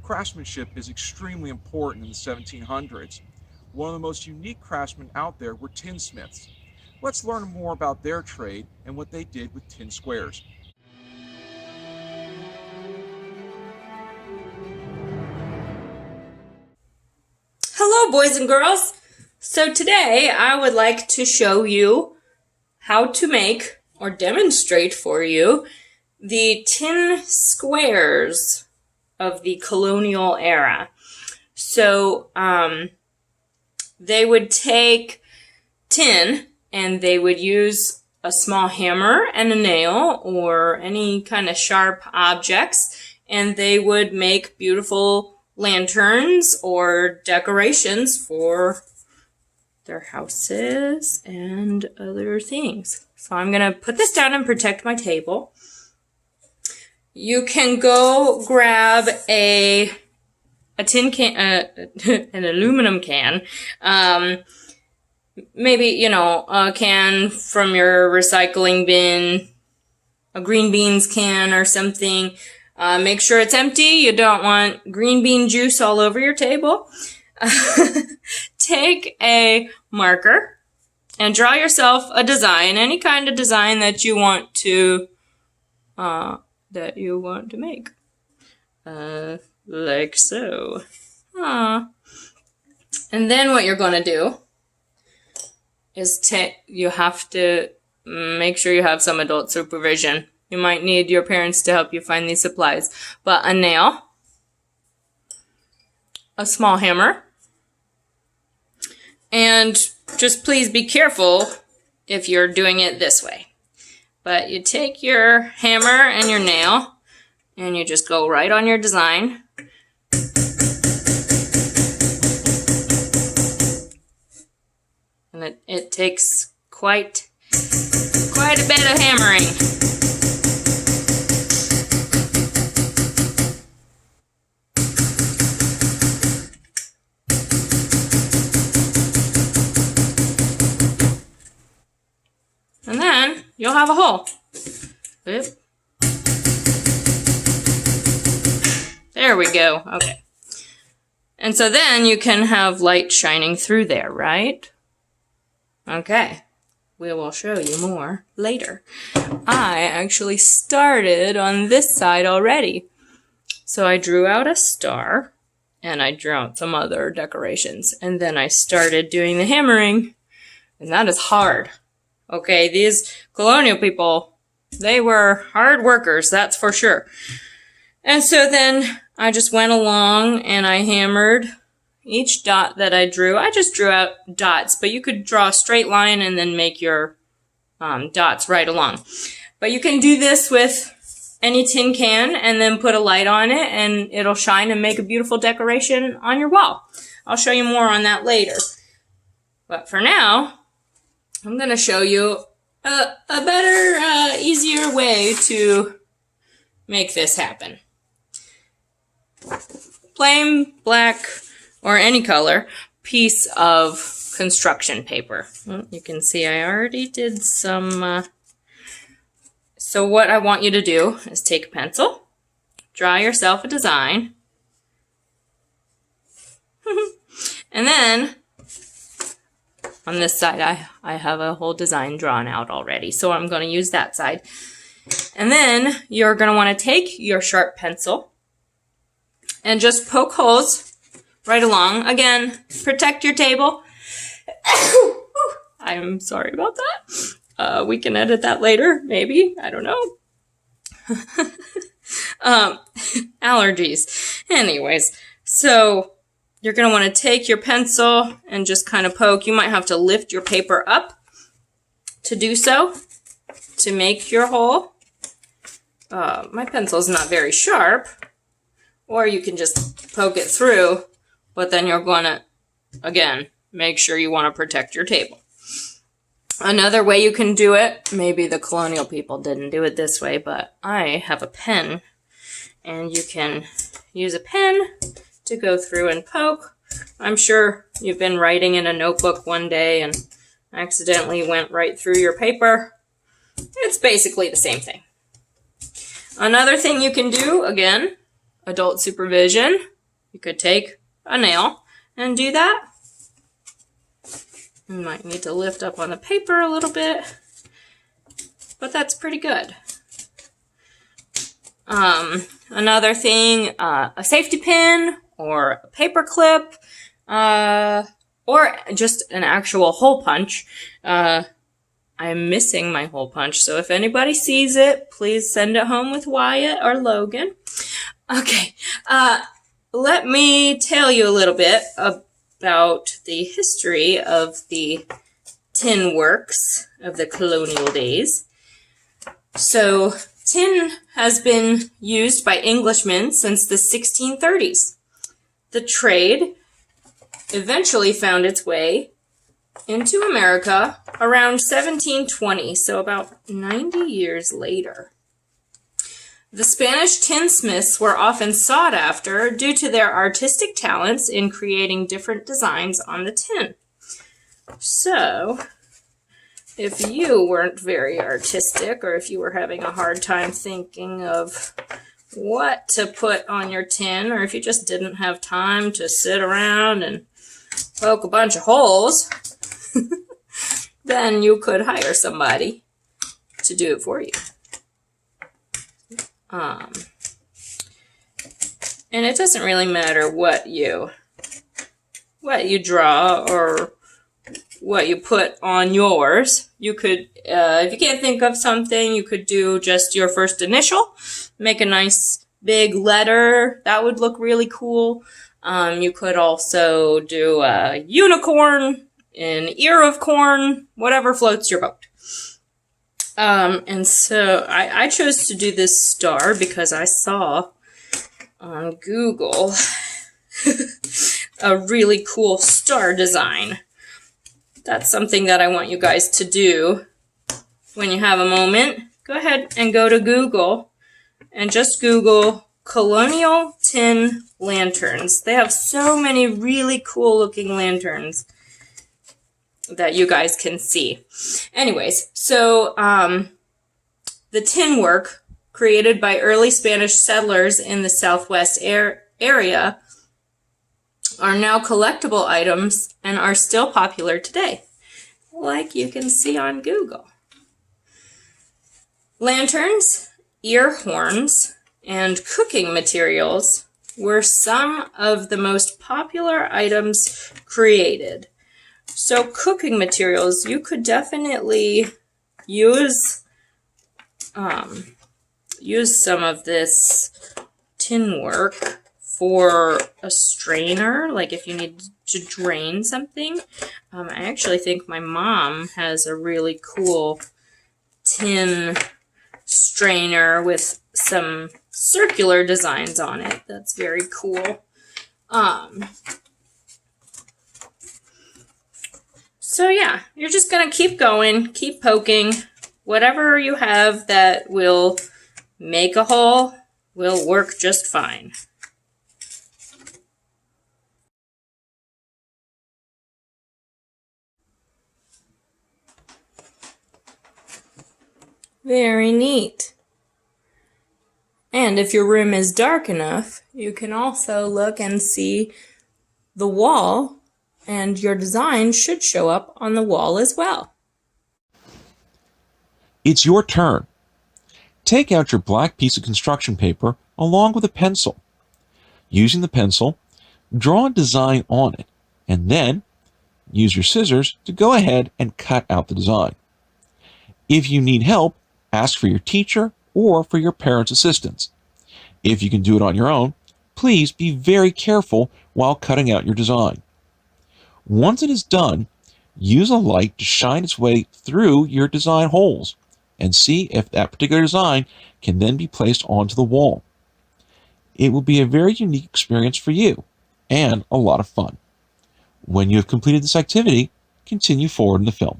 Craftsmanship is extremely important in the 1700s. One of the most unique craftsmen out there were tinsmiths. Let's learn more about their trade and what they did with tin squares. Hello, boys and girls. So today I would like to show you how to make or demonstrate for you the tin squares of the colonial era. So they would take tin and they would use a small hammer and a nail or any kind of sharp objects, and they would make beautiful lanterns or decorations for their houses and other things. So I'm going to put this down and protect my table. You can go grab a tin can, an aluminum can, maybe, a can from your recycling bin, a green beans can or something. Make sure it's empty. You don't want green bean juice all over your table. Take a marker and draw yourself a design, any kind of design that you want to make. Like so. And then what you're going to do is you have to make sure you have some adult supervision. You might need your parents to help you find these supplies. But a nail, a small hammer, and just please be careful if you're doing it this way. But you take your hammer and your nail, and you just go right on your design. And it takes quite a bit of hammering. And then you'll have a hole. Oop. There we go. Okay. And so then you can have light shining through there, right? Okay. We will show you more later. I actually started on this side already. So I drew out a star and I drew out some other decorations. And then I started doing the hammering. And that is hard. Okay, these colonial people, they were hard workers, that's for sure. And so then I just went along and I hammered each dot that I drew. I just drew out dots, but you could draw a straight line and then make your dots right along. But you can do this with any tin can and then put a light on it and it'll shine and make a beautiful decoration on your wall. I'll show you more on that later. But for now, I'm going to show you a better, easier way to make this happen. Plain black or any color piece of construction paper. You can see I already did some. So what I want you to do is take a pencil, draw yourself a design, and then on this side, I have a whole design drawn out already, so I'm going to use that side. And then you're going to want to take your sharp pencil and just poke holes right along. Again, protect your table. I'm sorry about that. We can edit that later, maybe. I don't know. Allergies. Anyways, so you're going to want to take your pencil and just kind of poke. You might have to lift your paper up to do so, to make your hole. My pencil's not very sharp, or you can just poke it through, but then you're going to, again, make sure you want to protect your table. Another way you can do it, maybe the colonial people didn't do it this way, but I have a pen, and you can use a pen to go through and poke. I'm sure you've been writing in a notebook one day and accidentally went right through your paper. It's basically the same thing. Another thing you can do, again, adult supervision, You could take a nail and do that. You might need to lift up on the paper a little bit, but that's pretty good. Another thing, a safety pin or a paper clip, or just an actual hole punch. I'm missing my hole punch, so if anybody sees it, please send it home with Wyatt or Logan. Okay, let me tell you a little bit about the history of the tin works of the colonial days. So, tin has been used by Englishmen since the 1630s. The trade eventually found its way into America around 1720, so about 90 years later. The Spanish tinsmiths were often sought after due to their artistic talents in creating different designs on the tin. So, if you weren't very artistic, or if you were having a hard time thinking of what to put on your tin, or if you just didn't have time to sit around and poke a bunch of holes, then you could hire somebody to do it for you. And it doesn't really matter what you draw or what you put on yours. You could, if you can't think of something, you could do just your first initial, make a nice big letter. That would look really cool. You could also do a unicorn, an ear of corn, whatever floats your boat. And so I chose to do this star because I saw on Google a really cool star design. That's something that I want you guys to do when you have a moment. Go ahead and go to Google and just Google Colonial tin lanterns. They have so many really cool looking lanterns that you guys can see. Anyways, so the tin work created by early Spanish settlers in the Southwest area are now collectible items and are still popular today, like you can see on Google. Lanterns, ear horns, and cooking materials were some of the most popular items created. So cooking materials, you could definitely use some of this tin work for a strainer, like if you need to drain something. I actually think my mom has a really cool tin strainer with some circular designs on it. That's very cool. So yeah, you're just going to keep going, keep poking. Whatever you have that will make a hole will work just fine. Very neat. And if your room is dark enough, you can also look and see the wall, and your design should show up on the wall as well. It's your turn. Take out your black piece of construction paper along with a pencil. Using the pencil, draw a design on it, and then use your scissors to go ahead and cut out the design. If you need help, ask for your teacher or for your parents' assistance. If you can do it on your own, please be very careful while cutting out your design. Once it is done, use a light to shine its way through your design holes and see if that particular design can then be placed onto the wall. It will be a very unique experience for you and a lot of fun. When you have completed this activity, continue forward in the film.